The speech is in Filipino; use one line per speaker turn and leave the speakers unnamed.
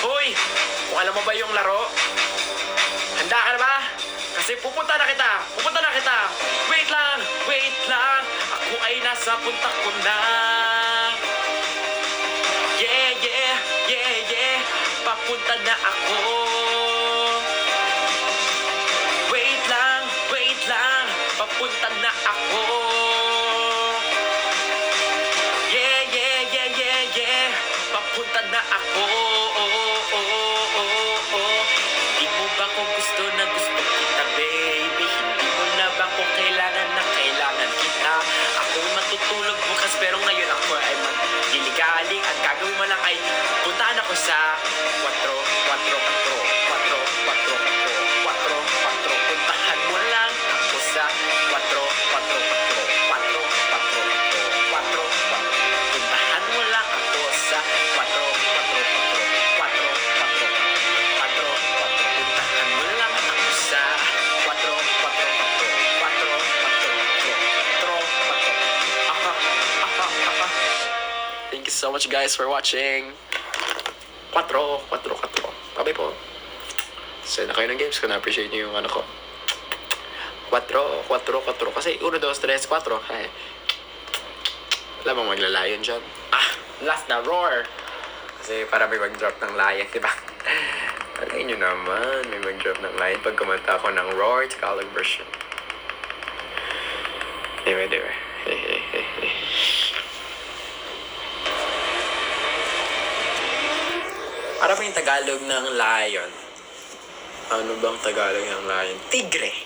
Hoy! Kung alam mo ba yung laro? Handa ka na ba? Kasi pupunta na kita! Pupunta na kita! Wait lang! Wait lang! Ako ay nasa punta ko na! Yeah, yeah, yeah, yeah! Papunta na ako! Wait lang! Wait lang! Papunta na ako! Yeah, yeah, yeah, yeah, yeah! Papunta na ako! Hindi mo ba kung gusto na gusto kita, baby? Hindi mo na ba kung kailangan na kailangan kita? Ako'y matutulog bukas pero ngayon ako ay magliligaling. Ang gagawin mo lang ay puntahan ako sa 4. Puntahan mo lang ako sa 4. Puntahan mo lang ako sa 4. Puntahan mo lang ako sa 4. Thank you so much guys for watching. 4. Bye po. Send na kayo ng games kung na-appreciate nyo yung ano ko. 4. Kasi 1, 2, 3, 4. Ay. Wala bang maglalayon dyan? Last na roar. Kasi para may mag-drop ng lion, diba? Alay nyo naman, may mag-drop ng lion pag kumanta ako ng roar Tagalog version. Anyway. Hey. Para ba yung Tagalog ng lion? Ano bang Tagalog ng lion? Tigre.